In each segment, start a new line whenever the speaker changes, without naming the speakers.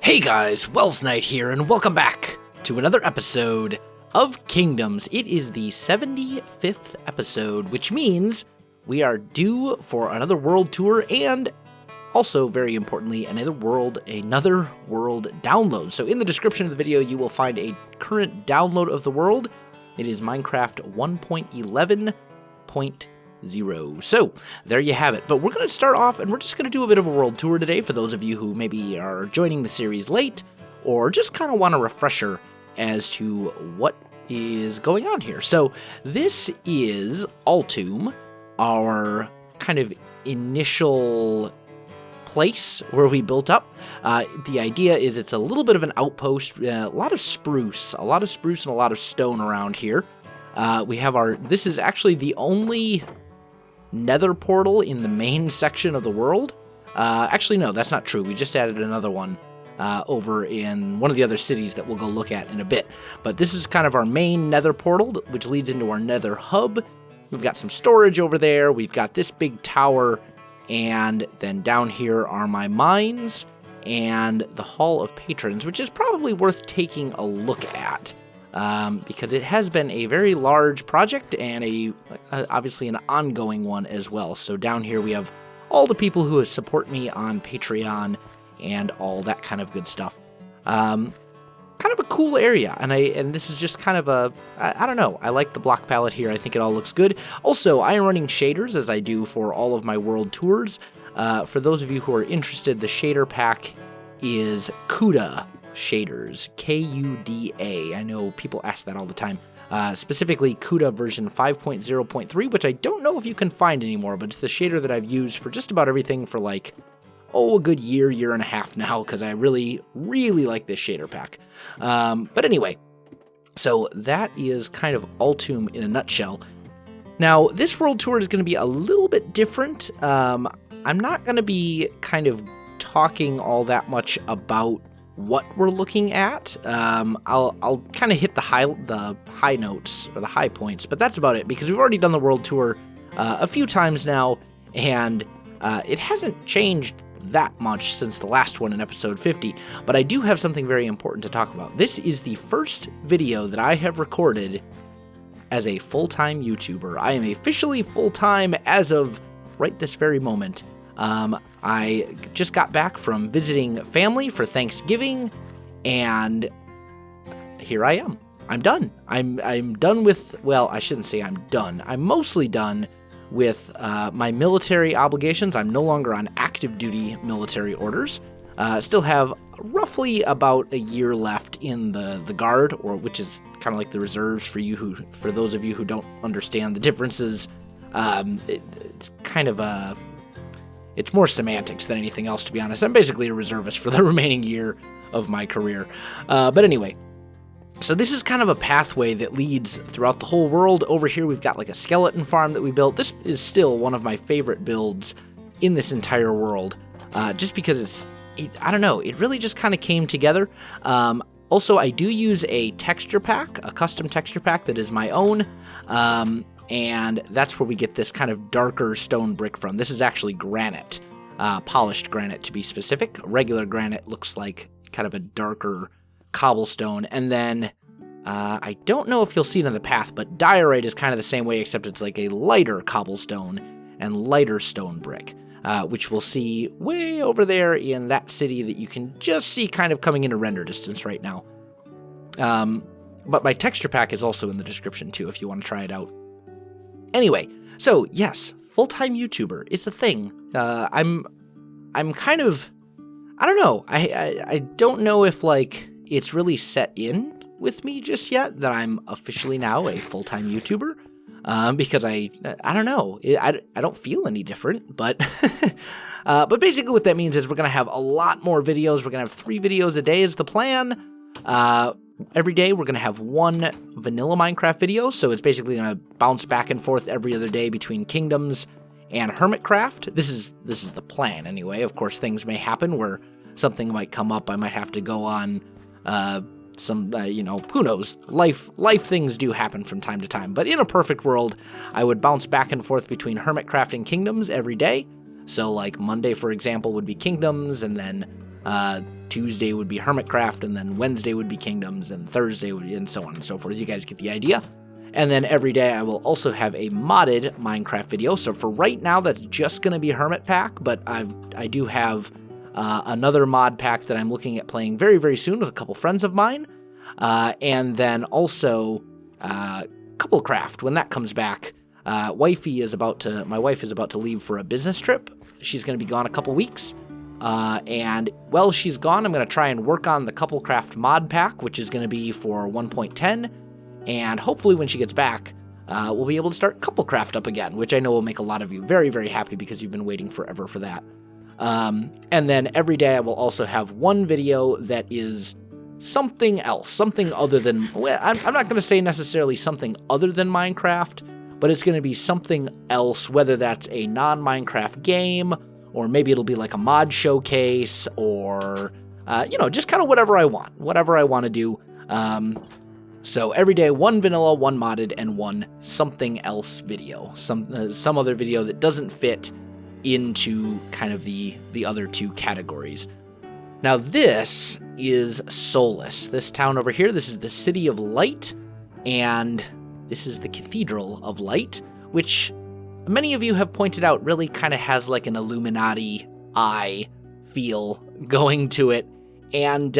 Hey guys, Welsknight here, and welcome back to another episode of Kingdoms. It is the 75th episode, which means we are due for another world tour and also, very importantly, another world download. So in the description of the video, you will find a current download of the world. It is Minecraft 1.11.0. So there you have it. But we're going to start off, and we're just going to do a bit of a world tour today for those of you who maybe are joining the series late or just kind of want a refresher as to what is going on here. So this is Alum, our kind of initial place where we built up. The idea is it's a little bit of an outpost, a lot of spruce and a lot of stone around here. We have this is actually the only Nether portal in the main section of the world. Actually, no, that's not true. We just added another one over in one of the other cities that we'll go look at in a bit. But this is kind of our main Nether portal, which leads into our Nether hub. We've got some storage over there. We've got this big tower. And then down here are my mines and the Hall of Patrons, which is probably worth taking a look at because it has been a very large project and obviously an ongoing one as well. So down here we have all the people who support me on Patreon and all that kind of good stuff. Kind of a cool area, and this is just kind of I don't know, I like the block palette here. I think it all looks good. Also, I am running shaders as I do for all of my world tours. For those of you who are interested, the shader pack is CUDA shaders, K-U-D-A. I know people ask that all the time. Specifically CUDA version 5.0.3, which I don't know if you can find anymore, but it's the shader that I've used for just about everything for like a good year and a half now, because I really, really like this shader pack. But anyway, so that is kind of Alum in a nutshell. Now, this world tour is going to be a little bit different. I'm not going to be kind of talking all that much about what we're looking at. I'll kind of hit the high notes or the high points, but that's about it, because we've already done the world tour a few times now, and it hasn't changed that much since the last one in episode 50, but I do have something very important to talk about. This is the first video that I have recorded as a full-time YouTuber. I am officially full-time as of right this very moment. I just got back from visiting family for Thanksgiving, and here I am. I'm done. I'm done with, well, I shouldn't say I'm done. I'm mostly done with my military obligations. I'm no longer on active duty military orders. Still have roughly about a year left in the guard, or which is kind of like the reserves for those of you who don't understand the differences. It's kind of it's more semantics than anything else, to be honest. I'm basically a reservist for the remaining year of my career. But anyway, so this is kind of a pathway that leads throughout the whole world. Over here, we've got like a skeleton farm that we built. This is still one of my favorite builds in this entire world, just because I don't know, it really just kind of came together. Also, I do use a texture pack, a custom texture pack that is my own, and that's where we get this kind of darker stone brick from. This is actually granite, polished granite to be specific. Regular granite looks like kind of a darker cobblestone, and then I don't know if you'll see it in the path, but diorite is kind of the same way, except it's like a lighter cobblestone and lighter stone brick, which we'll see way over there in that city that you can just see kind of coming into render distance right now. But my texture pack is also in the description too if you want to try it out. Anyway, so yes, full-time YouTuber is a thing. I'm kind of, I don't know, I don't know if like it's really set in with me just yet that I'm officially now a full-time YouTuber, because I don't know, I don't feel any different, but but basically what that means is we're gonna have a lot more videos. We're gonna have 3 videos a day is the plan. Every day we're gonna have 1 vanilla Minecraft video, so it's basically gonna bounce back and forth every other day between Kingdoms and Hermitcraft. This is the plan anyway. Of course, things may happen where something might come up. I might have to go on some, who knows? Life things do happen from time to time. But in a perfect world, I would bounce back and forth between Hermitcraft and Kingdoms every day. So like Monday, for example, would be Kingdoms, and then Tuesday would be Hermitcraft, and then Wednesday would be Kingdoms, and Thursday would be, and so on and so forth. You guys get the idea. And then every day I will also have a modded Minecraft video. So for right now, that's just going to be Hermit Pack, but I do have another mod pack that I'm looking at playing very, very soon with a couple friends of mine. And then also Couplecraft, when that comes back. My wife is about to leave for a business trip. She's going to be gone a couple weeks. And while she's gone, I'm going to try and work on the Couplecraft mod pack, which is going to be for 1.10. And hopefully when she gets back, we'll be able to start Couplecraft up again, which I know will make a lot of you very, very happy because you've been waiting forever for that. And then every day I will also have one video that is something else, something other than, well, I'm not going to say necessarily something other than Minecraft, but it's going to be something else, whether that's a non-Minecraft game, or maybe it'll be like a mod showcase, or, just kind of whatever I want to do. So every day, one vanilla, one modded, and one something else video, some other video that doesn't fit into kind of the other two categories. Now this is Soulless, this town over here. This is the City of Light, and this is the Cathedral of Light, which many of you have pointed out really kind of has like an Illuminati eye feel going to it. And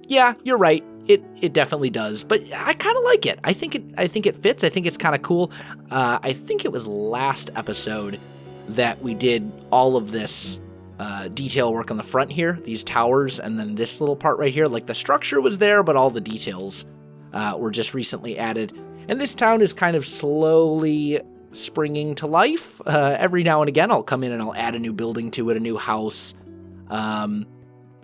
yeah, you're right. It definitely does, but I kind of like it. I think it fits. I think it's kind of cool. I think it was last episode that we did all of this detail work on the front here, these towers, and then this little part right here. Like the structure was there, but all the details were just recently added. And this town is kind of slowly springing to life. Every now and again, I'll come in and I'll add a new building to it, a new house.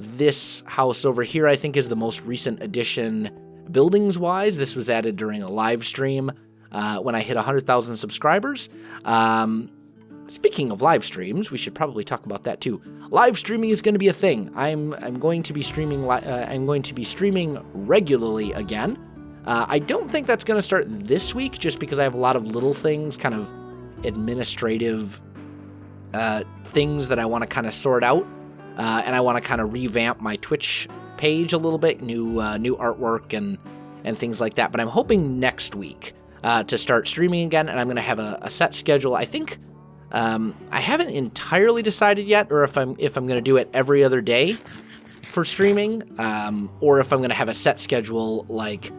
This house over here, I think, is the most recent addition buildings-wise. This was added during a live stream when I hit 100,000 subscribers. Speaking of live streams, we should probably talk about that too. Live streaming is going to be a thing. I'm going to be streaming. I'm going to be streaming regularly again. I don't think that's going to start this week, just because I have a lot of little things, kind of administrative things that I want to kind of sort out. And I want to kind of revamp my Twitch page a little bit, new artwork and things like that. But I'm hoping next week to start streaming again, and I'm going to have a set schedule. I think I haven't entirely decided yet, or if I'm going to do it every other day for streaming, or if I'm going to have a set schedule like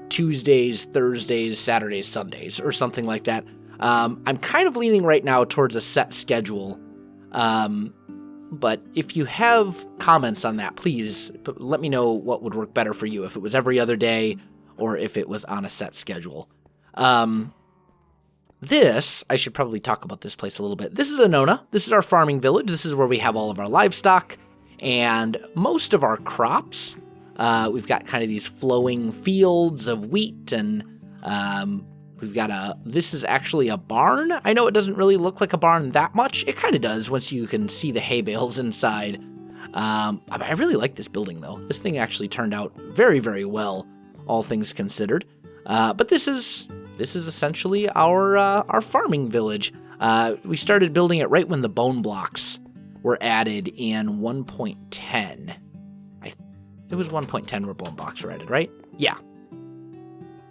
Tuesdays, Thursdays, Saturdays, Sundays, or something like that. I'm kind of leaning right now towards a set schedule. But if you have comments on that, please let me know what would work better for you, if it was every other day or if it was on a set schedule. I should probably talk about this place a little bit. This is Anona. This is our farming village. This is where we have all of our livestock and most of our crops. We've got kind of these flowing fields of wheat, and we've got this is actually a barn. I know it doesn't really look like a barn that much. It kind of does once you can see the hay bales inside. I really like this building, though. This thing actually turned out very, very well, all things considered. But this is essentially our farming village. We started building it right when the bone blocks were added in 1.10. It was 1.10 where bone blocks were added, right? Yeah.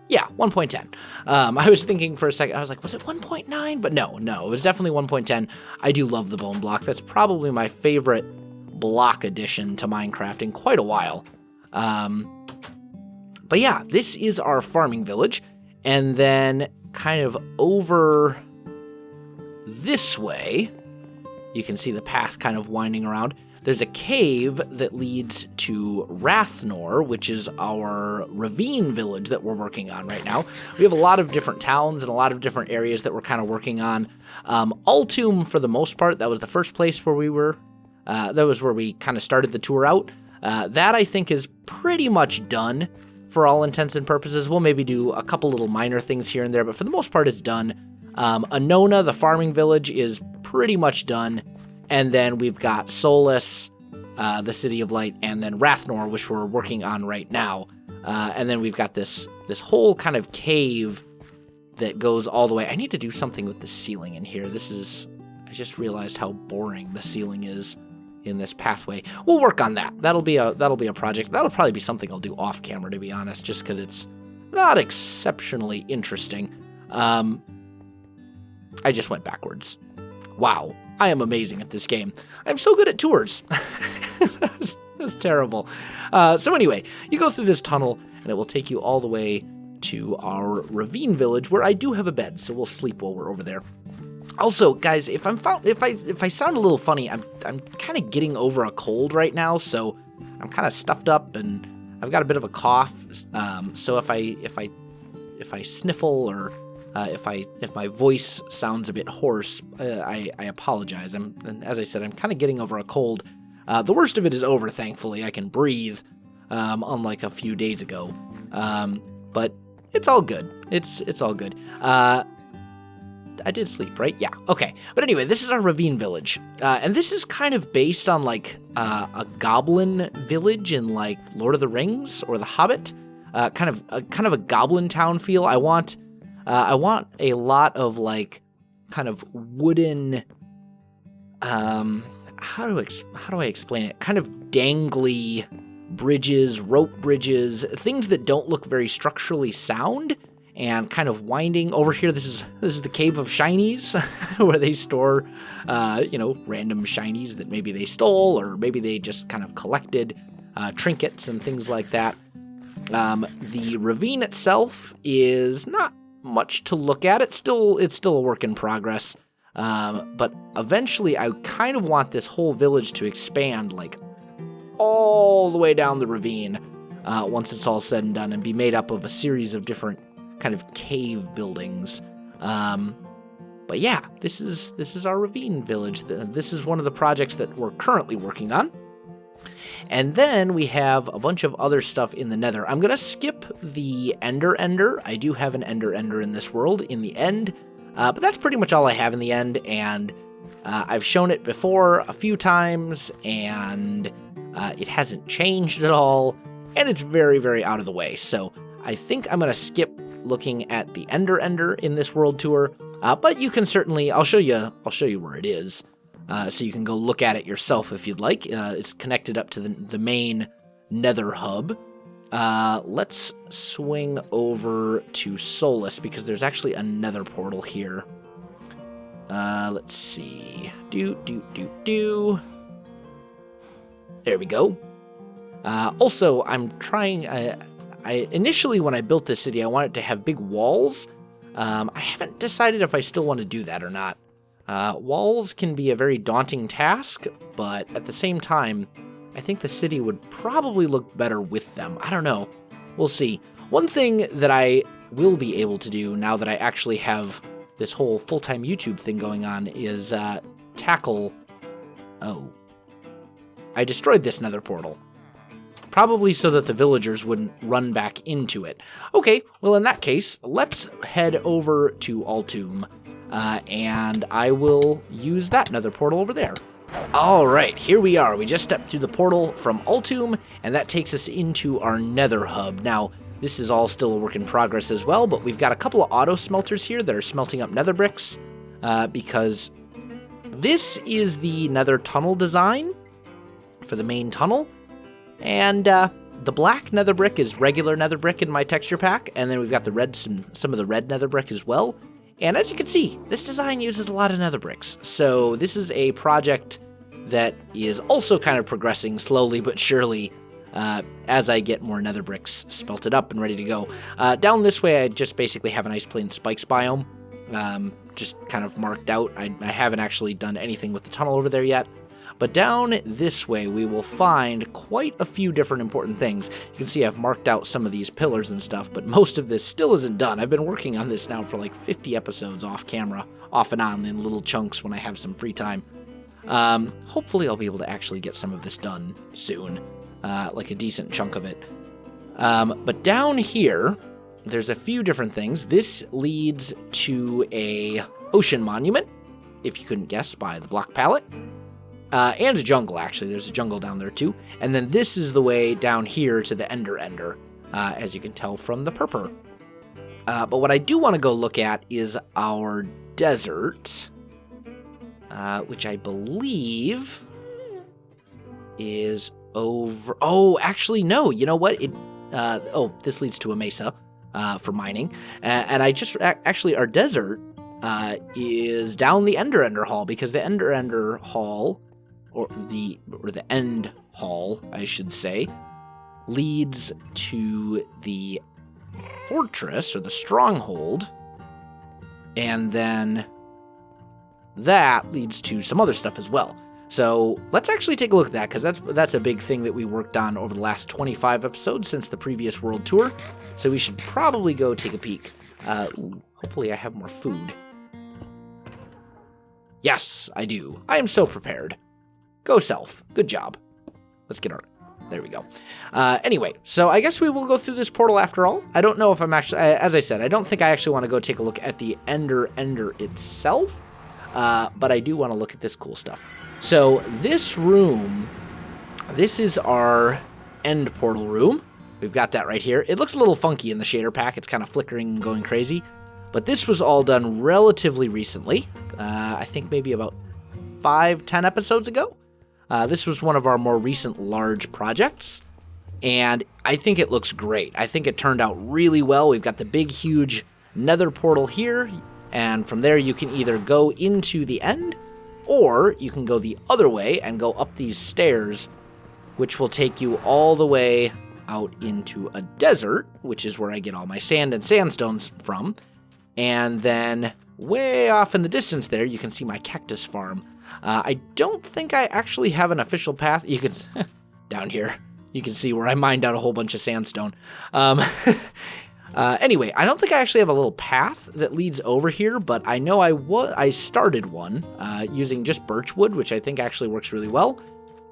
Yeah, 1.10. I was thinking for a second, I was like, was it 1.9? But no, it was definitely 1.10. I do love the bone block. That's probably my favorite block addition to Minecraft in quite a while. But yeah, this is our farming village. And then kind of over this way, you can see the path kind of winding around. There's a cave that leads to Rathnor, which is our Ravine village that we're working on right now. We have a lot of different towns and a lot of different areas that we're kind of working on. Altum, for the most part, that was the first place where we were. That was where we kind of started the tour out. That, I think, is pretty much done for all intents and purposes. We'll maybe do a couple little minor things here and there, but for the most part, it's done. Anona, the farming village, is pretty much done. And then we've got Soulless, the City of Light, and then Rathnor, which we're working on right now. And then we've got this whole kind of cave that goes all the way. I need to do something with the ceiling in here. I just realized how boring the ceiling is in this pathway. We'll work on that. That'll be a project. That'll probably be something I'll do off camera, to be honest, just because it's not exceptionally interesting. I just went backwards. Wow, I am amazing at this game. I'm so good at tours. That's terrible. So anyway, you go through this tunnel, and it will take you all the way to our Ravine village, where I do have a bed, so we'll sleep while we're over there. Also, guys, if I sound a little funny, I'm kind of getting over a cold right now, so I'm kind of stuffed up and I've got a bit of a cough. So if I sniffle or if my voice sounds a bit hoarse, I apologize. And as I said, I'm kind of getting over a cold. The worst of it is over, thankfully. I can breathe, unlike a few days ago. But it's all good. It's all good. I did sleep, right? Yeah, okay. But anyway, this is our Ravine village. And this is kind of based on, like, a goblin village in, like, Lord of the Rings or The Hobbit. Kind of a goblin town feel. I want a lot of, like, kind of wooden, how do I explain it? Kind of dangly bridges, rope bridges, things that don't look very structurally sound, and kind of winding. Over here, this is the Cave of Shinies, where they store, random shinies that maybe they stole, or maybe they just kind of collected, trinkets and things like that. The ravine itself is not much to look at. It's still a work in progress. But eventually, I kind of want this whole village to expand, like, all the way down the ravine, once it's all said and done, and be made up of a series of different kind of cave buildings. But yeah, this is our Ravine village. This is one of the projects that we're currently working on. And then we have a bunch of other stuff in the Nether. I'm going to skip the Ender. I do have an Ender in this world in the end, but that's pretty much all I have in the end, and I've shown it before a few times, and it hasn't changed at all, and it's very, very out of the way. So I think I'm going to skip looking at the Ender in this world tour, but you can certainly, I'll show you where it is, so you can go look at it yourself if you'd like. It's connected up to the main Nether hub. Let's swing over to Soulless, because there's actually a Nether portal here. Let's see. There we go. Also, I'm trying, I initially, when I built this city, I wanted to have big walls. I haven't decided if I still want to do that or not. Walls can be a very daunting task, but at the same time, I think the city would probably look better with them. I don't know. We'll see. One thing that I will be able to do now that I actually have this whole full-time YouTube thing going on is tackle... Oh. I destroyed this Nether portal. Probably so that the villagers wouldn't run back into it. Okay, well in that case, let's head over to Alum, and I will use that Nether portal over there. Alright, here we are. We just stepped through the portal from Alum, and that takes us into our Nether hub. Now, this is all still a work in progress as well, but we've got a couple of auto smelters here that are smelting up nether bricks, because this is the Nether tunnel design for the main tunnel, and the black nether brick is regular nether brick in my texture pack, and then we've got the red, some of the red nether brick as well. And as you can see, this design uses a lot of nether bricks, so this is a project that is also kind of progressing slowly but surely as I get more nether bricks smelted up and ready to go. Down this way, I just basically have a nice plain spikes biome, just kind of marked out. I haven't actually done anything with the tunnel over there yet. But down this way, we will find quite a few different important things. You can see I've marked out some of these pillars and stuff, but most of this still isn't done. I've been working on this now for like 50 episodes off camera, off and on in little chunks when I have some free time. Hopefully I'll be able to actually get some of this done soon, like a decent chunk of it. But down here, there's a few different things. This leads to a ocean monument, if you couldn't guess by the block palette. And a jungle, actually. There's a jungle down there, too. And then this is the way down here to the Ender, as you can tell from the purple. But what I do want to go look at is our desert, which I believe is over. Oh, actually, no. You know what? This leads to a mesa for mining. And I just actually, our desert is down the Ender Hall, because the Ender Hall, or the End Hall, I should say, leads to the fortress, or the stronghold, and then that leads to some other stuff as well. So let's actually take a look at that, because that's a big thing that we worked on over the last 25 episodes since the previous world tour. So we should probably go take a peek. Hopefully I have more food. Yes, I do. I am so prepared. Go self. Good job. Let's get our... There we go. Anyway, so I guess we will go through this portal after all. I don't know if I'm actually... as I said, I don't think I actually want to go take a look at the Ender itself. But I do want to look at this cool stuff. So this room, this is our end portal room. We've got that right here. It looks a little funky in the shader pack. It's kind of flickering and going crazy. But this was all done relatively recently. I think maybe about 5-10 episodes ago. This was one of our more recent large projects. And I think it looks great. I think it turned out really well. We've got the big, huge Nether portal here. And from there, you can either go into the end, or you can go the other way and go up these stairs, which will take you all the way out into a desert, which is where I get all my sand and sandstones from. And then way off in the distance there, you can see my cactus farm. I don't think I actually have an official path. You can, down here, you can see where I mined out a whole bunch of sandstone. Anyway, I don't think I actually have a little path that leads over here, but I know I started one using just birchwood, which I think actually works really well.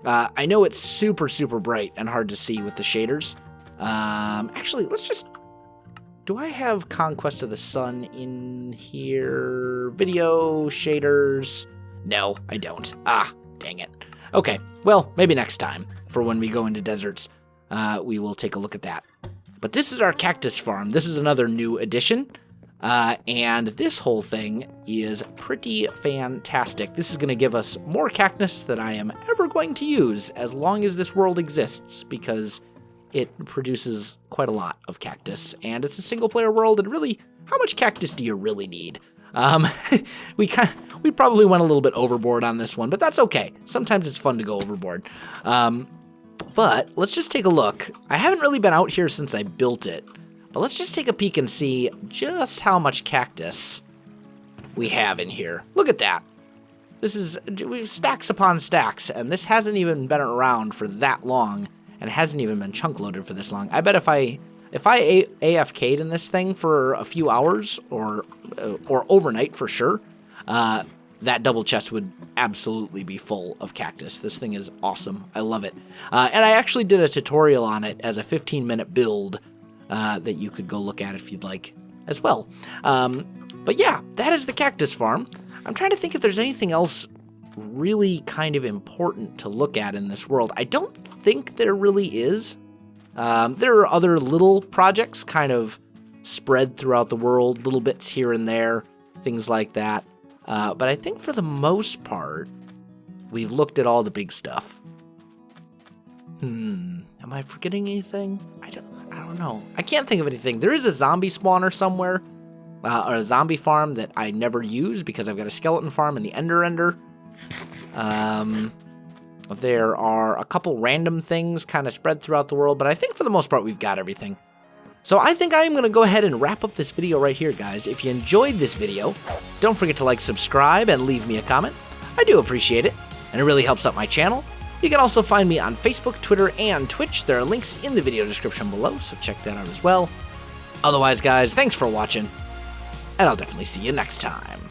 I know it's super, super bright and hard to see with the shaders. Actually, let's just... Do I have Conquest of the Sun in here? Video, shaders... No, I don't. Ah, dang it. Okay, well, maybe next time, for when we go into deserts, we will take a look at that. But this is our cactus farm. This is another new addition, and this whole thing is pretty fantastic. This is going to give us more cactus than I am ever going to use as long as this world exists, because it produces quite a lot of cactus, and it's a single-player world, and really, how much cactus do you really need? We probably went a little bit overboard on this one, but that's okay. Sometimes it's fun to go overboard. But let's just take a look. I haven't really been out here since I built it, but let's just take a peek and see just how much cactus we have in here. Look at that. This is stacks upon stacks, and this hasn't even been around for that long, and hasn't even been chunk loaded for this long. I bet if I AFK'd in this thing for a few hours, or overnight for sure, that double chest would absolutely be full of cactus. This thing is awesome. I love it. And I actually did a tutorial on it as a 15-minute build that you could go look at if you'd like as well. But yeah, that is the cactus farm. I'm trying to think if there's anything else really kind of important to look at in this world. I don't think there really is. There are other little projects kind of spread throughout the world, little bits here and there, things like that. But I think for the most part, we've looked at all the big stuff. Am I forgetting anything? I don't know. I can't think of anything. There is a zombie spawner somewhere, or a zombie farm that I never use because I've got a skeleton farm in the Ender. There are a couple random things kind of spread throughout the world, but I think for the most part we've got everything. So I think I am going to go ahead and wrap up this video right here, guys. If you enjoyed this video, don't forget to like, subscribe, and leave me a comment. I do appreciate it, and it really helps out my channel. You can also find me on Facebook, Twitter, and Twitch. There are links in the video description below, so check that out as well. Otherwise, guys, thanks for watching, and I'll definitely see you next time.